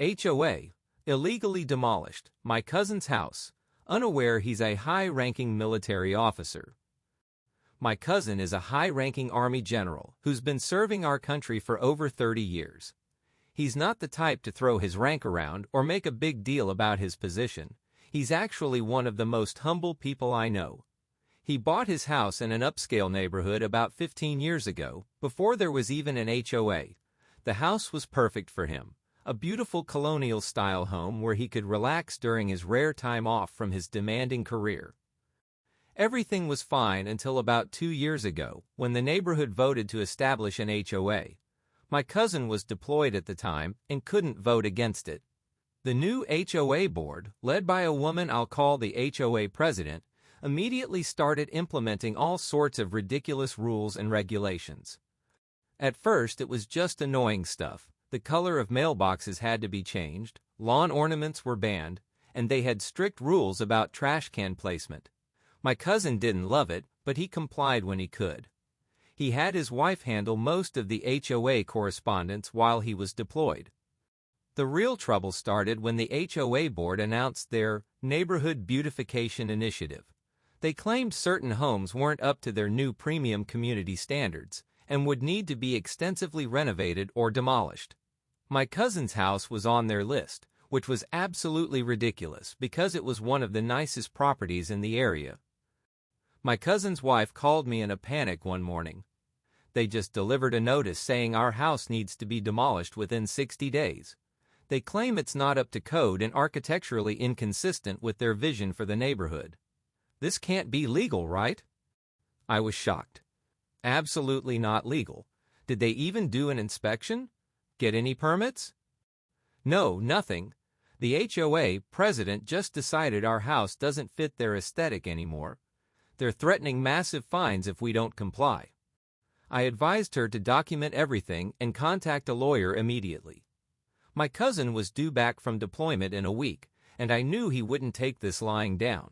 HOA, illegally demolished, my cousin's house, unaware he's a high-ranking military officer. My cousin is a high-ranking Army general who's been serving our country for over 30 years. He's not the type to throw his rank around or make a big deal about his position. He's actually one of the most humble people I know. He bought his house in an upscale neighborhood about 15 years ago, before there was even an HOA. The house was perfect for him, a beautiful colonial-style home where he could relax during his rare time off from his demanding career. Everything was fine until about 2 years ago, when the neighborhood voted to establish an HOA. My cousin was deployed at the time and couldn't vote against it. The new HOA board, led by a woman I'll call the HOA president, immediately started implementing all sorts of ridiculous rules and regulations. At first, it was just annoying stuff. The color of mailboxes had to be changed, lawn ornaments were banned, and they had strict rules about trash can placement. My cousin didn't love it, but he complied when he could. He had his wife handle most of the HOA correspondence while he was deployed. The real trouble started when the HOA board announced their Neighborhood Beautification Initiative. They claimed certain homes weren't up to their new premium community standards and would need to be extensively renovated or demolished. My cousin's house was on their list, which was absolutely ridiculous because it was one of the nicest properties in the area. My cousin's wife called me in a panic one morning. They just delivered a notice saying our house needs to be demolished within 60 days. They claim it's not up to code and architecturally inconsistent with their vision for the neighborhood. This can't be legal, right? I was shocked. Absolutely not legal. Did they even do an inspection? Get any permits? No, nothing. The HOA president just decided our house doesn't fit their aesthetic anymore. They're threatening massive fines if we don't comply. I advised her to document everything and contact a lawyer immediately. My cousin was due back from deployment in a week, and I knew he wouldn't take this lying down.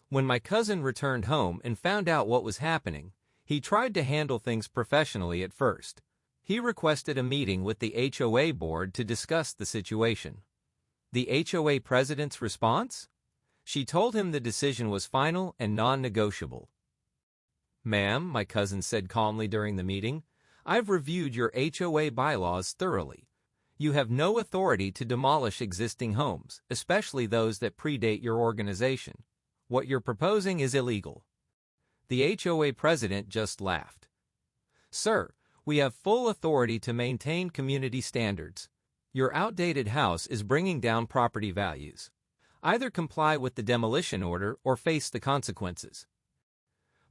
When my cousin returned home and found out what was happening, he tried to handle things professionally at first. He requested a meeting with the HOA board to discuss the situation. The HOA president's response? She told him the decision was final and non-negotiable. "Ma'am," my cousin said calmly during the meeting, "I've reviewed your HOA bylaws thoroughly. You have no authority to demolish existing homes, especially those that predate your organization. What you're proposing is illegal." The HOA president just laughed. "Sir, we have full authority to maintain community standards. Your outdated house is bringing down property values. Either comply with the demolition order or face the consequences."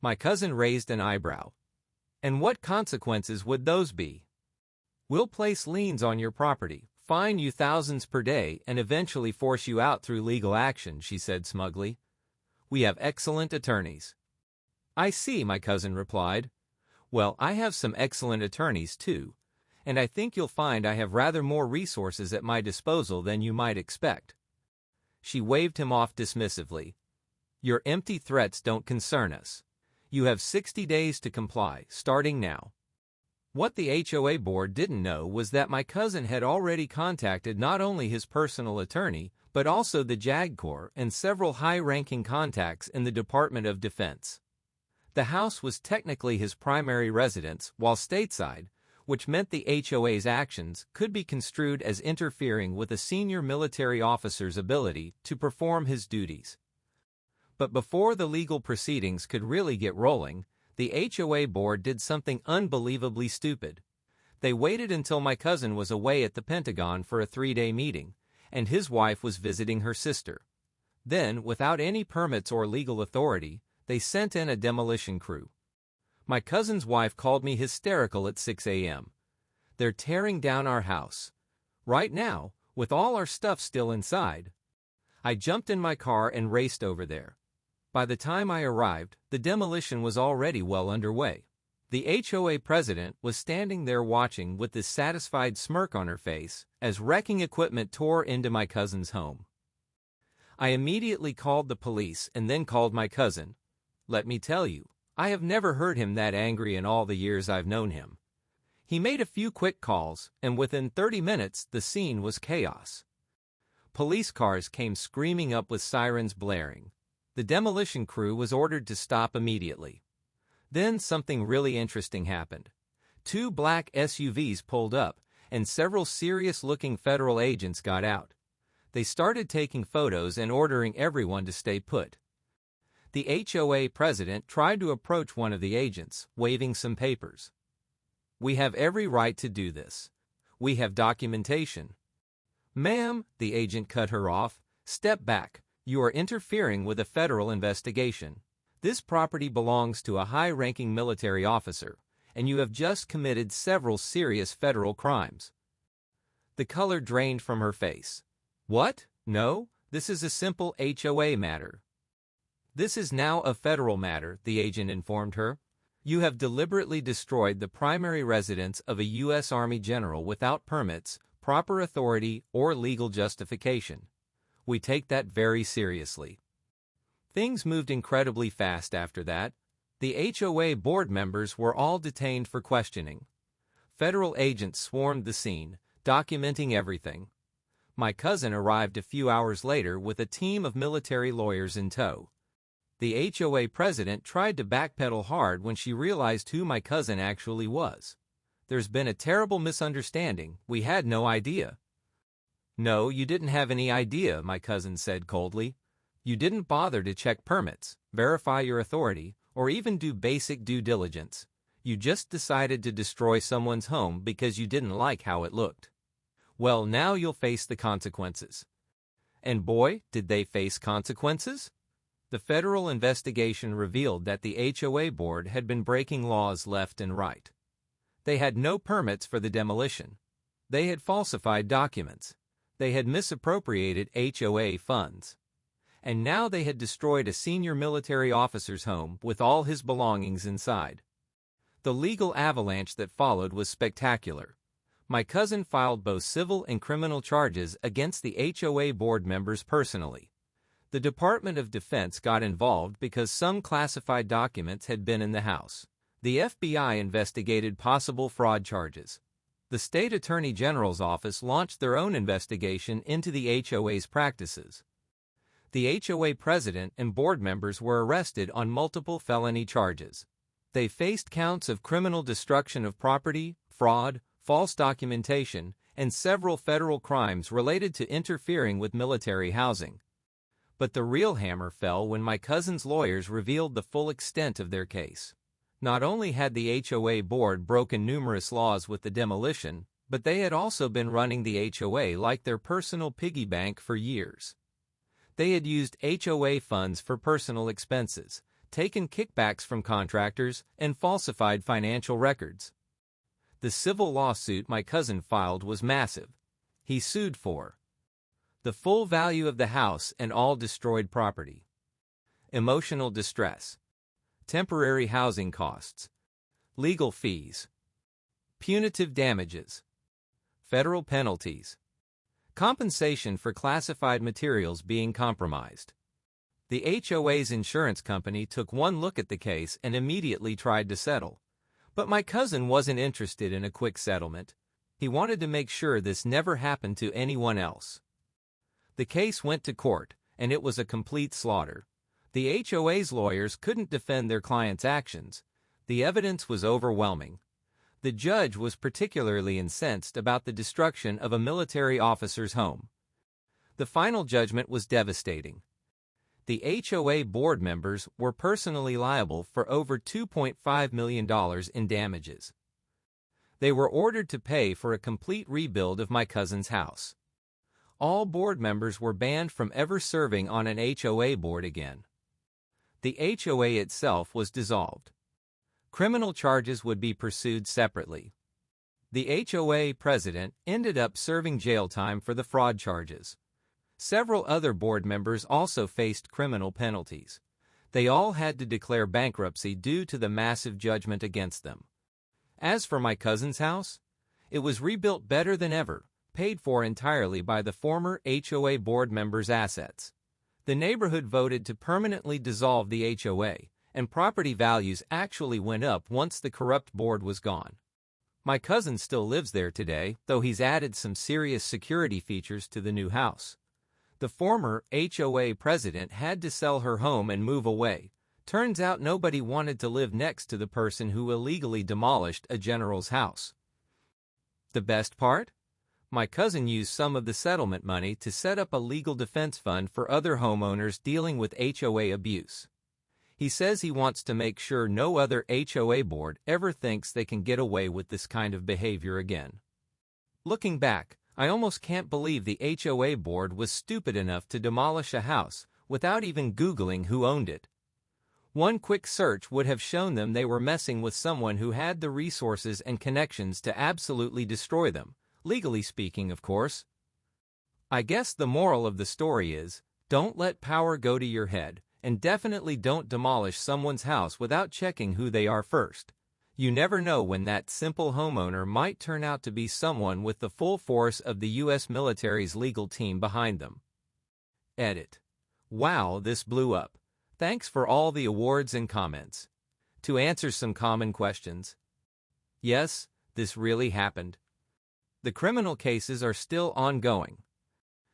My cousin raised an eyebrow. "And what consequences would those be?" "We'll place liens on your property, fine you thousands per day, and eventually force you out through legal action," she said smugly. "We have excellent attorneys." "I see," my cousin replied. "Well, I have some excellent attorneys too, and I think you'll find I have rather more resources at my disposal than you might expect." She waved him off dismissively. "Your empty threats don't concern us. You have 60 days to comply, starting now." What the HOA board didn't know was that my cousin had already contacted not only his personal attorney, but also the JAG Corps and several high-ranking contacts in the Department of Defense. The house was technically his primary residence while stateside, which meant the HOA's actions could be construed as interfering with a senior military officer's ability to perform his duties. But before the legal proceedings could really get rolling, the HOA board did something unbelievably stupid. They waited until my cousin was away at the Pentagon for a 3-day meeting, and his wife was visiting her sister. Then, without any permits or legal authority, they sent in a demolition crew. My cousin's wife called me hysterical at 6 a.m. "They're tearing down our house. Right now, with all our stuff still inside." I jumped in my car and raced over there. By the time I arrived, the demolition was already well underway. The HOA president was standing there watching with this satisfied smirk on her face as wrecking equipment tore into my cousin's home. I immediately called the police and then called my cousin. Let me tell you, I have never heard him that angry in all the years I've known him. He made a few quick calls, and within 30 minutes the scene was chaos. Police cars came screaming up with sirens blaring. The demolition crew was ordered to stop immediately. Then something really interesting happened. 2 black SUVs pulled up, and several serious-looking federal agents got out. They started taking photos and ordering everyone to stay put. The HOA president tried to approach one of the agents, waving some papers. "We have every right to do this. We have documentation." "Ma'am," the agent cut her off, "step back. You are interfering with a federal investigation. This property belongs to a high-ranking military officer, and you have just committed several serious federal crimes." The color drained from her face. "What? No, this is a simple HOA matter." "This is now a federal matter," the agent informed her. "You have deliberately destroyed the primary residence of a U.S. Army general without permits, proper authority, or legal justification. We take that very seriously." Things moved incredibly fast after that. The HOA board members were all detained for questioning. Federal agents swarmed the scene, documenting everything. My cousin arrived a few hours later with a team of military lawyers in tow. The HOA president tried to backpedal hard when she realized who my cousin actually was. "There's been a terrible misunderstanding. We had no idea." "No, you didn't have any idea," my cousin said coldly. "You didn't bother to check permits, verify your authority, or even do basic due diligence. You just decided to destroy someone's home because you didn't like how it looked. Well, now you'll face the consequences." And boy, did they face consequences. The federal investigation revealed that the HOA board had been breaking laws left and right. They had no permits for the demolition. They had falsified documents. They had misappropriated HOA funds. And now they had destroyed a senior military officer's home with all his belongings inside. The legal avalanche that followed was spectacular. My cousin filed both civil and criminal charges against the HOA board members personally. The Department of Defense got involved because some classified documents had been in the house. The FBI investigated possible fraud charges. The state attorney general's office launched their own investigation into the HOA's practices. The HOA president and board members were arrested on multiple felony charges. They faced counts of criminal destruction of property, fraud, false documentation, and several federal crimes related to interfering with military housing. But the real hammer fell when my cousin's lawyers revealed the full extent of their case. Not only had the HOA board broken numerous laws with the demolition, but they had also been running the HOA like their personal piggy bank for years. They had used HOA funds for personal expenses, taken kickbacks from contractors, and falsified financial records. The civil lawsuit my cousin filed was massive. He sued for the full value of the house and all destroyed property, emotional distress, temporary housing costs, legal fees, punitive damages, federal penalties, compensation for classified materials being compromised. The HOA's insurance company took one look at the case and immediately tried to settle. But my cousin wasn't interested in a quick settlement. He wanted to make sure this never happened to anyone else. The case went to court, and it was a complete slaughter. The HOA's lawyers couldn't defend their client's actions. The evidence was overwhelming. The judge was particularly incensed about the destruction of a military officer's home. The final judgment was devastating. The HOA board members were personally liable for over $2.5 million in damages. They were ordered to pay for a complete rebuild of my cousin's house. All board members were banned from ever serving on an HOA board again. The HOA itself was dissolved. Criminal charges would be pursued separately. The HOA president ended up serving jail time for the fraud charges. Several other board members also faced criminal penalties. They all had to declare bankruptcy due to the massive judgment against them. As for my cousin's house, it was rebuilt better than ever, paid for entirely by the former HOA board members' assets. The neighborhood voted to permanently dissolve the HOA, and property values actually went up once the corrupt board was gone. My cousin still lives there today, though he's added some serious security features to the new house. The former HOA president had to sell her home and move away. Turns out nobody wanted to live next to the person who illegally demolished a general's house. The best part? My cousin used some of the settlement money to set up a legal defense fund for other homeowners dealing with HOA abuse. He says he wants to make sure no other HOA board ever thinks they can get away with this kind of behavior again. Looking back, I almost can't believe the HOA board was stupid enough to demolish a house without even Googling who owned it. One quick search would have shown them they were messing with someone who had the resources and connections to absolutely destroy them, legally speaking, of course. I guess the moral of the story is, don't let power go to your head, and definitely don't demolish someone's house without checking who they are first. You never know when that simple homeowner might turn out to be someone with the full force of the U.S. military's legal team behind them. Edit. Wow, this blew up. Thanks for all the awards and comments. To answer some common questions. Yes, this really happened. The criminal cases are still ongoing.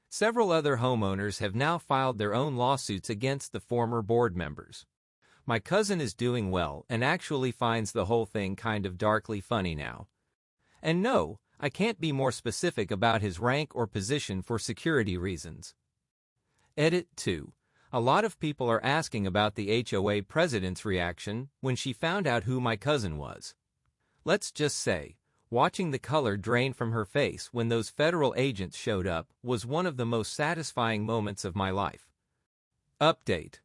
Several other homeowners have now filed their own lawsuits against the former board members. My cousin is doing well and actually finds the whole thing kind of darkly funny now. And no, I can't be more specific about his rank or position for security reasons. Edit 2. A lot of people are asking about the HOA president's reaction when she found out who my cousin was. Let's just say, watching the color drain from her face when those federal agents showed up was one of the most satisfying moments of my life. Update.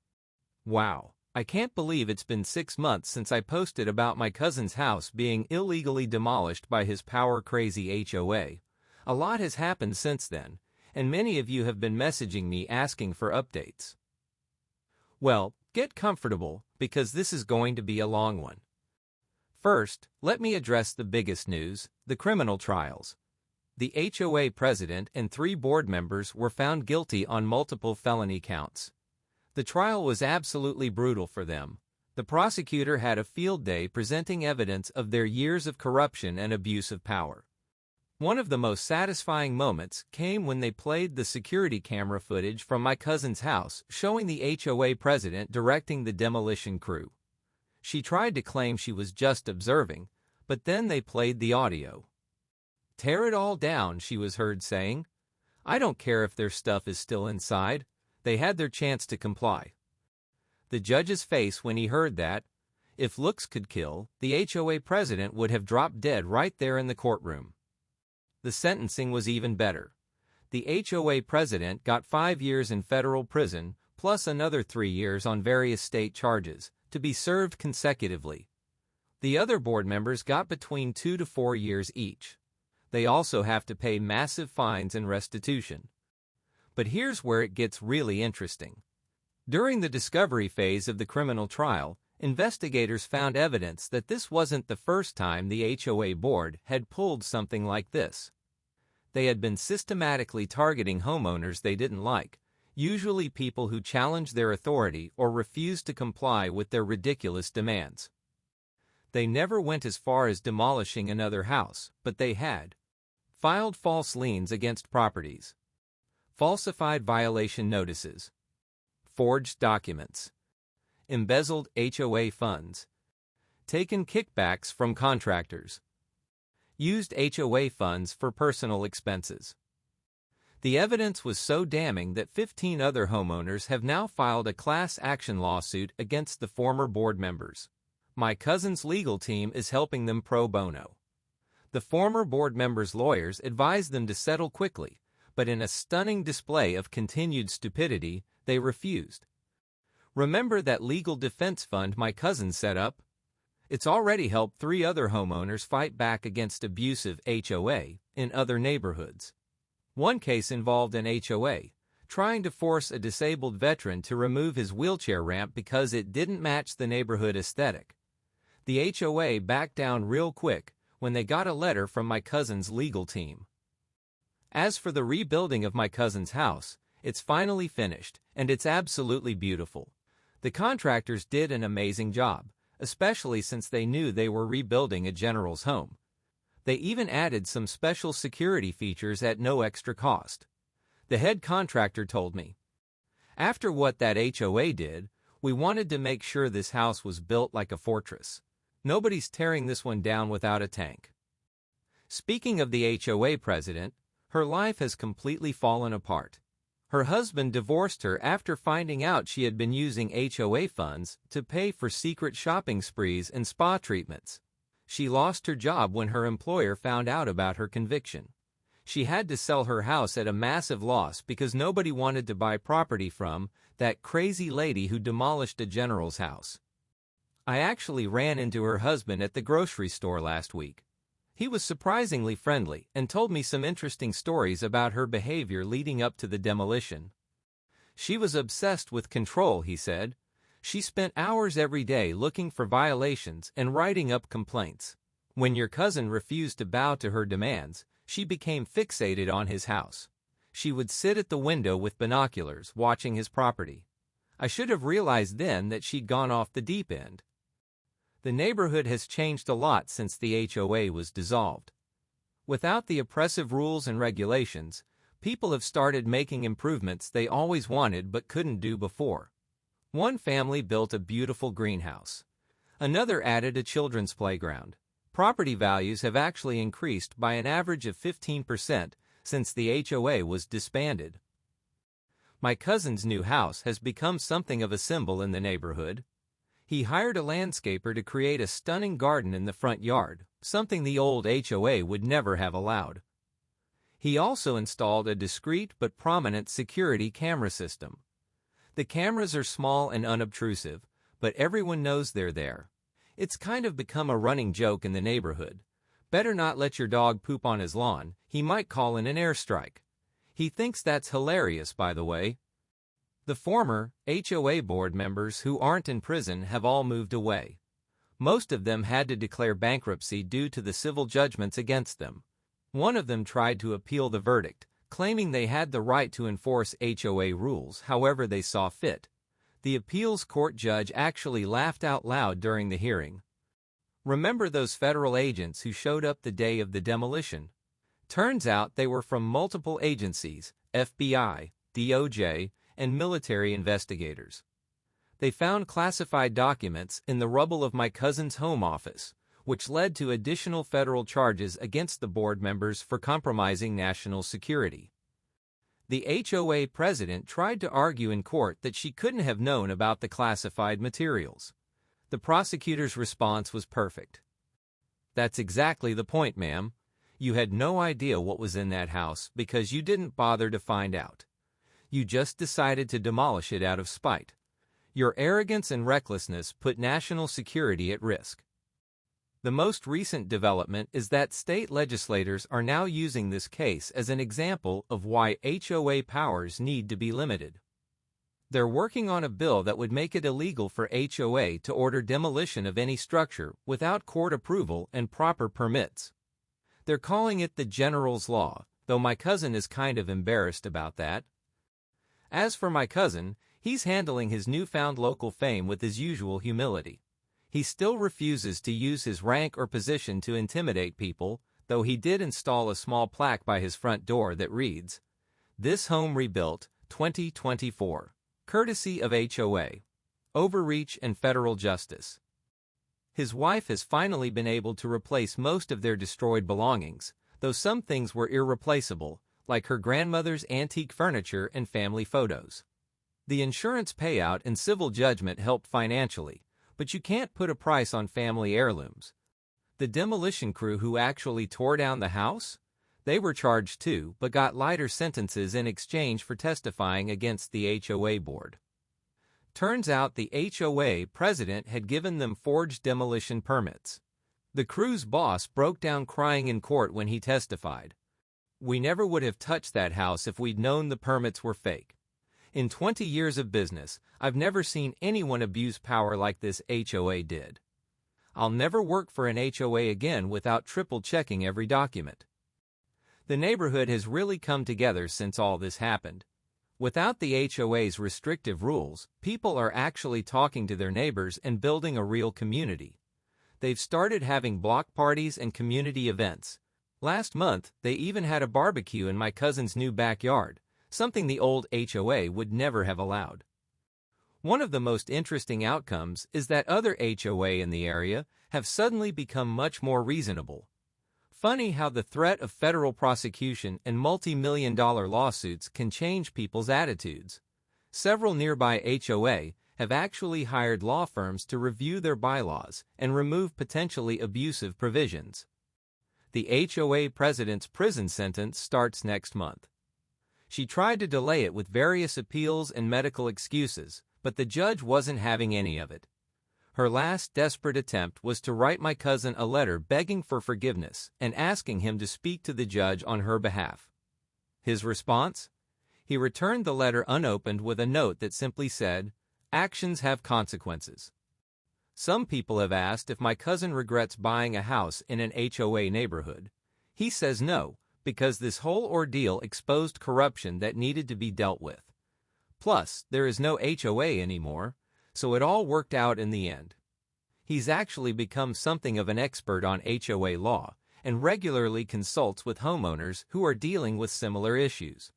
Wow, I can't believe it's been 6 months since I posted about my cousin's house being illegally demolished by his power-crazy HOA. A lot has happened since then, and many of you have been messaging me asking for updates. Well, get comfortable, because this is going to be a long one. First, let me address the biggest news, the criminal trials. The HOA president and 3 board members were found guilty on multiple felony counts. The trial was absolutely brutal for them. The prosecutor had a field day presenting evidence of their years of corruption and abuse of power. One of the most satisfying moments came when they played the security camera footage from my cousin's house showing the HOA president directing the demolition crew. She tried to claim she was just observing, but then they played the audio. "Tear it all down," she was heard saying. "I don't care if their stuff is still inside. They had their chance to comply." The judge's face when he heard that. If looks could kill, the HOA president would have dropped dead right there in the courtroom. The sentencing was even better. The HOA president got 5 years in federal prison, plus another 3 years on various state charges, to be served consecutively. The other board members got between 2 to 4 years each. They also have to pay massive fines and restitution. But here's where it gets really interesting. During the discovery phase of the criminal trial, investigators found evidence that this wasn't the first time the HOA board had pulled something like this. They had been systematically targeting homeowners they didn't like, usually people who challenged their authority or refused to comply with their ridiculous demands. They never went as far as demolishing another house, but they had filed false liens against properties, falsified violation notices, forged documents, embezzled HOA funds, taken kickbacks from contractors, used HOA funds for personal expenses. The evidence was so damning that 15 other homeowners have now filed a class action lawsuit against the former board members. My cousin's legal team is helping them pro bono. The former board members' lawyers advised them to settle quickly, but in a stunning display of continued stupidity, they refused. Remember that legal defense fund my cousin set up? It's already helped 3 other homeowners fight back against abusive HOA in other neighborhoods. One case involved an HOA trying to force a disabled veteran to remove his wheelchair ramp because it didn't match the neighborhood aesthetic. The HOA backed down real quick when they got a letter from my cousin's legal team. As for the rebuilding of my cousin's house, it's finally finished, and it's absolutely beautiful. The contractors did an amazing job, especially since they knew they were rebuilding a general's home. They even added some special security features at no extra cost. The head contractor told me. After what that HOA did, we wanted to make sure this house was built like a fortress. Nobody's tearing this one down without a tank. Speaking of the HOA president, her life has completely fallen apart. Her husband divorced her after finding out she had been using HOA funds to pay for secret shopping sprees and spa treatments. She lost her job when her employer found out about her conviction. She had to sell her house at a massive loss because nobody wanted to buy property from that crazy lady who demolished a general's house. I actually ran into her husband at the grocery store last week. He was surprisingly friendly and told me some interesting stories about her behavior leading up to the demolition. She was obsessed with control, he said. She spent hours every day looking for violations and writing up complaints. When your cousin refused to bow to her demands, she became fixated on his house. She would sit at the window with binoculars watching his property. I should have realized then that she'd gone off the deep end. The neighborhood has changed a lot since the HOA was dissolved. Without the oppressive rules and regulations, people have started making improvements they always wanted but couldn't do before. One family built a beautiful greenhouse. Another added a children's playground. Property values have actually increased by an average of 15% since the HOA was disbanded. My cousin's new house has become something of a symbol in the neighborhood. He hired a landscaper to create a stunning garden in the front yard, something the old HOA would never have allowed. He also installed a discreet but prominent security camera system. The cameras are small and unobtrusive, but everyone knows they're there. It's kind of become a running joke in the neighborhood. Better not let your dog poop on his lawn, he might call in an airstrike. He thinks that's hilarious, by the way. The former HOA board members who aren't in prison have all moved away. Most of them had to declare bankruptcy due to the civil judgments against them. One of them tried to appeal the verdict, claiming they had the right to enforce HOA rules however they saw fit. The appeals court judge actually laughed out loud during the hearing. Remember those federal agents who showed up the day of the demolition? Turns out they were from multiple agencies, FBI, DOJ, and military investigators. They found classified documents in the rubble of my cousin's home office, which led to additional federal charges against the board members for compromising national security. The HOA president tried to argue in court that she couldn't have known about the classified materials. The prosecutor's response was perfect. That's exactly the point, ma'am. You had no idea what was in that house because you didn't bother to find out. You just decided to demolish it out of spite. Your arrogance and recklessness put national security at risk. The most recent development is that state legislators are now using this case as an example of why HOA powers need to be limited. They're working on a bill that would make it illegal for HOA to order demolition of any structure without court approval and proper permits. They're calling it the General's Law, though my cousin is kind of embarrassed about that. As for my cousin, he's handling his newfound local fame with his usual humility. He still refuses to use his rank or position to intimidate people, though he did install a small plaque by his front door that reads, "This home rebuilt, 2024. Courtesy of HOA. Overreach and federal justice." His wife has finally been able to replace most of their destroyed belongings, though some things were irreplaceable, like her grandmother's antique furniture and family photos. The insurance payout and civil judgment helped financially, but you can't put a price on family heirlooms. The demolition crew who actually tore down the house? They were charged too, but got lighter sentences in exchange for testifying against the HOA board. Turns out the HOA president had given them forged demolition permits. The crew's boss broke down crying in court when he testified. "We never would have touched that house if we'd known the permits were fake. In 20 years of business, I've never seen anyone abuse power like this HOA did. I'll never work for an HOA again without triple-checking every document." The neighborhood has really come together since all this happened. Without the HOA's restrictive rules, people are actually talking to their neighbors and building a real community. they've started having block parties and community events. Last month, they even had a barbecue in my cousin's new backyard, something the old HOA would never have allowed. One of the most interesting outcomes is that other HOA in the area have suddenly become much more reasonable. Funny how the threat of federal prosecution and multi-million-dollar lawsuits can change people's attitudes. Several nearby HOA have actually hired law firms to review their bylaws and remove potentially abusive provisions. The HOA president's prison sentence starts next month. She tried to delay it with various appeals and medical excuses, but the judge wasn't having any of it. Her last desperate attempt was to write my cousin a letter begging for forgiveness and asking him to speak to the judge on her behalf. His response? He returned the letter unopened with a note that simply said, "Actions have consequences." Some people have asked if my cousin regrets buying a house in an HOA neighborhood. He says no, because this whole ordeal exposed corruption that needed to be dealt with. Plus, there is no HOA anymore, so it all worked out in the end. He's actually become something of an expert on HOA law and regularly consults with homeowners who are dealing with similar issues.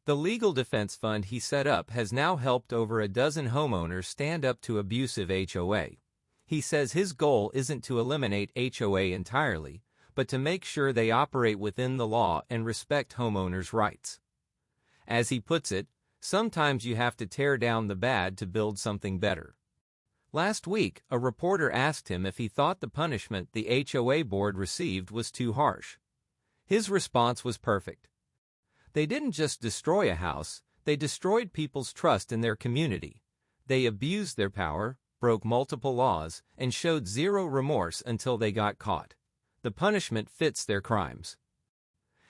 The legal defense fund he set up has now helped over a dozen homeowners stand up to abusive HOA. He says his goal isn't to eliminate HOA entirely, but to make sure they operate within the law and respect homeowners' rights. As he puts it, sometimes you have to tear down the bad to build something better. Last week, a reporter asked him if he thought the punishment the HOA board received was too harsh. His response was perfect. They didn't just destroy a house, they destroyed people's trust in their community. They abused their power, broke multiple laws, and showed zero remorse until they got caught. The punishment fits their crimes.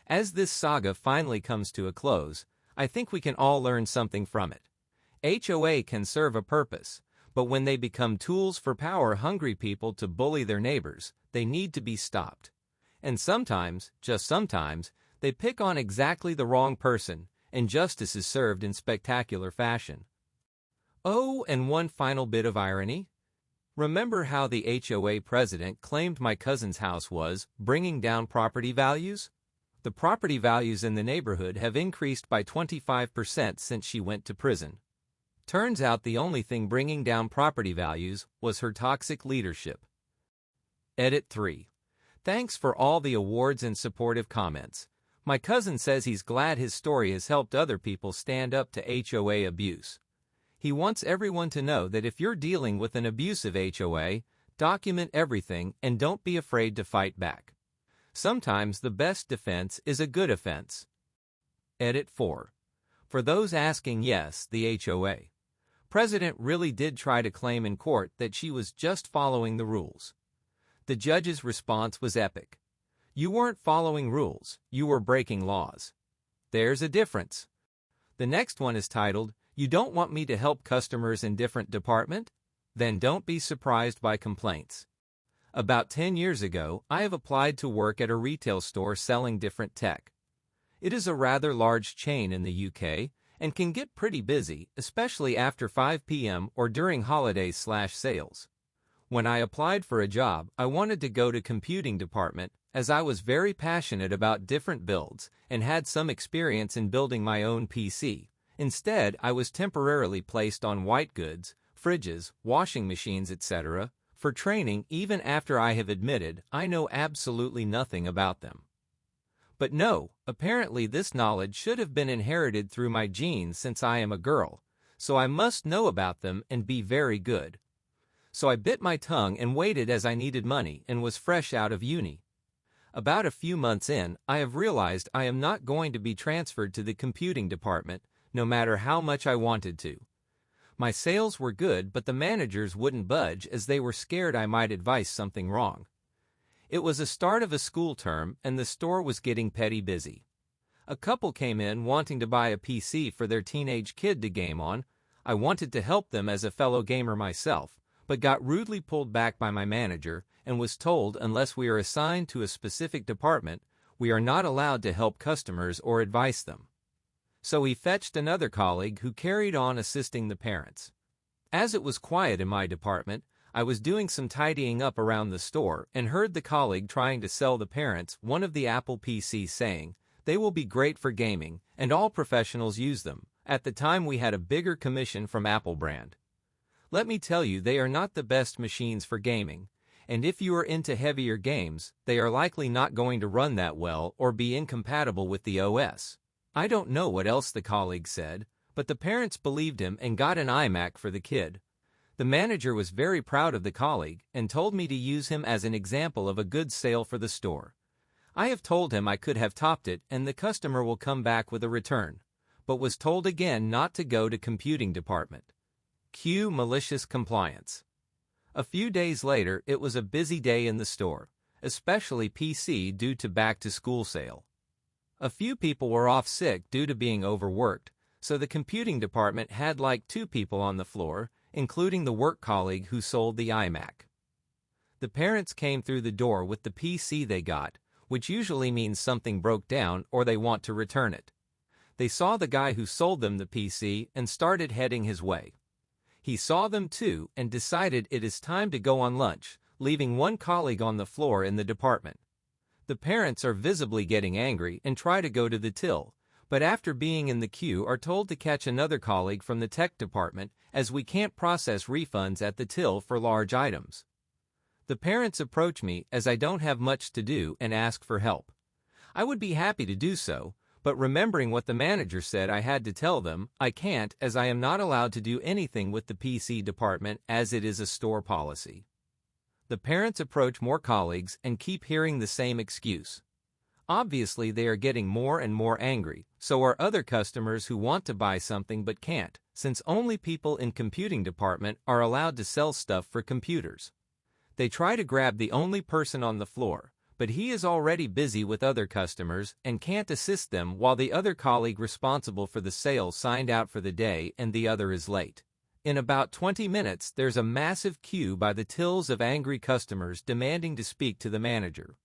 As this saga finally comes to a close, I think we can all learn something from it. HOA can serve a purpose, but when they become tools for power-hungry people to bully their neighbors, they need to be stopped. And sometimes, just sometimes, they pick on exactly the wrong person, and justice is served in spectacular fashion. Oh, and one final bit of irony. Remember how the HOA president claimed my cousin's house was bringing down property values? The property values in the neighborhood have increased by 25% since she went to prison. Turns out the only thing bringing down property values was her toxic leadership. Edit 3. Thanks for all the awards and supportive comments. My cousin says he's glad his story has helped other people stand up to HOA abuse. He wants everyone to know that if you're dealing with an abusive HOA, document everything and don't be afraid to fight back. Sometimes the best defense is a good offense. Edit 4. For those asking, yes, the HOA president really did try to claim in court that she was just following the rules. The judge's response was epic. You weren't following rules, you were breaking laws. There's a difference. The next one is titled, You Don't Want Me to Help Customers in Different Department? Then don't be surprised by complaints. About 10 years ago, I have applied to work at a retail store selling different tech. It is a rather large chain in the UK and can get pretty busy, especially after 5 p.m. or during holidays/sales. When I applied for a job, I wanted to go to computing department as I was very passionate about different builds and had some experience in building my own PC. Instead, I was temporarily placed on white goods, fridges, washing machines, etc., for training even after I have admitted I know absolutely nothing about them. But no, apparently this knowledge should have been inherited through my genes since I am a girl, so I must know about them and be very good. So I bit my tongue and waited as I needed money and was fresh out of uni. About a few months in, I have realized I am not going to be transferred to the computing department, no matter how much I wanted to. My sales were good, but the managers wouldn't budge as they were scared I might advise something wrong. It was the start of a school term and the store was getting petty busy. A couple came in wanting to buy a PC for their teenage kid to game on. I wanted to help them as a fellow gamer myself, but got rudely pulled back by my manager and was told unless we are assigned to a specific department, we are not allowed to help customers or advise them. So he fetched another colleague who carried on assisting the parents. As it was quiet in my department, I was doing some tidying up around the store and heard the colleague trying to sell the parents one of the Apple PCs, saying, "They will be great for gaming, and all professionals use them." At the time we had a bigger commission from Apple brand. Let me tell you, they are not the best machines for gaming, and if you are into heavier games, they are likely not going to run that well or be incompatible with the OS. I don't know what else the colleague said, but the parents believed him and got an iMac for the kid. The manager was very proud of the colleague and told me to use him as an example of a good sale for the store. I have told him I could have topped it and the customer will come back with a return, but was told again not to go to computing department. Cue malicious compliance. A few days later, it was a busy day in the store, especially PC due to back-to-school sale. A few people were off sick due to being overworked, so the computing department had like 2 people on the floor, including the work colleague who sold the iMac. The parents came through the door with the PC they got, which usually means something broke down or they want to return it. They saw the guy who sold them the PC and started heading his way. He saw them too and decided it is time to go on lunch, leaving one colleague on the floor in the department. The parents are visibly getting angry and try to go to the till, but after being in the queue are told to catch another colleague from the tech department as we can't process refunds at the till for large items. The parents approach me as I don't have much to do and ask for help. I would be happy to do so, but remembering what the manager said, I had to tell them I can't, as I am not allowed to do anything with the PC department as it is a store policy. The parents approach more colleagues and keep hearing the same excuse. Obviously they are getting more and more angry, so are other customers who want to buy something but can't, since only people in computing department are allowed to sell stuff for computers. They try to grab the only person on the floor, but he is already busy with other customers and can't assist them while the other colleague responsible for the sale signed out for the day and the other is late. In about 20 minutes, there's a massive queue by the tills of angry customers demanding to speak to the manager.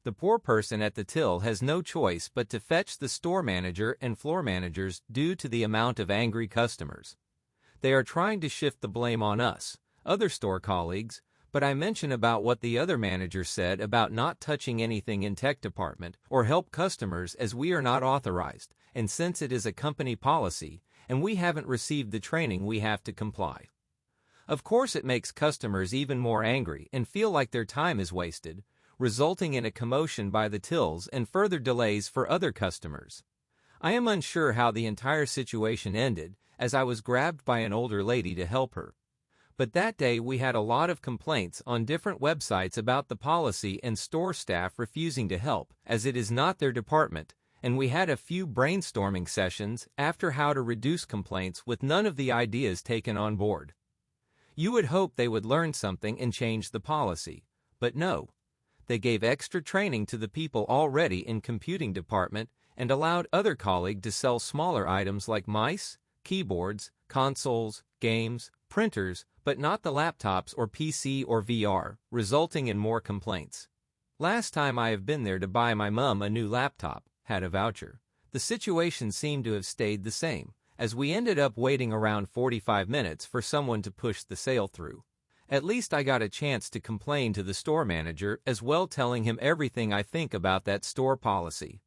The poor person at the till has no choice but to fetch the store manager and floor managers due to the amount of angry customers. They are trying to shift the blame on us, other store colleagues, but I mention about what the other manager said about not touching anything in tech department or help customers as we are not authorized, and since it is a company policy, and we haven't received the training we have to comply. Of course it makes customers even more angry and feel like their time is wasted, resulting in a commotion by the tills and further delays for other customers. I am unsure how the entire situation ended, as I was grabbed by an older lady to help her. But that day we had a lot of complaints on different websites about the policy and store staff refusing to help, as it is not their department, and we had a few brainstorming sessions after how to reduce complaints with none of the ideas taken on board. You would hope they would learn something and change the policy, but no. They gave extra training to the people already in computing department and allowed other colleagues to sell smaller items like mice, keyboards, consoles, games, printers, but not the laptops or PC or VR, resulting in more complaints. Last time I have been there to buy my mum a new laptop, had a voucher. The situation seemed to have stayed the same, as we ended up waiting around 45 minutes for someone to push the sale through. At least I got a chance to complain to the store manager as well, telling him everything I think about that store policy.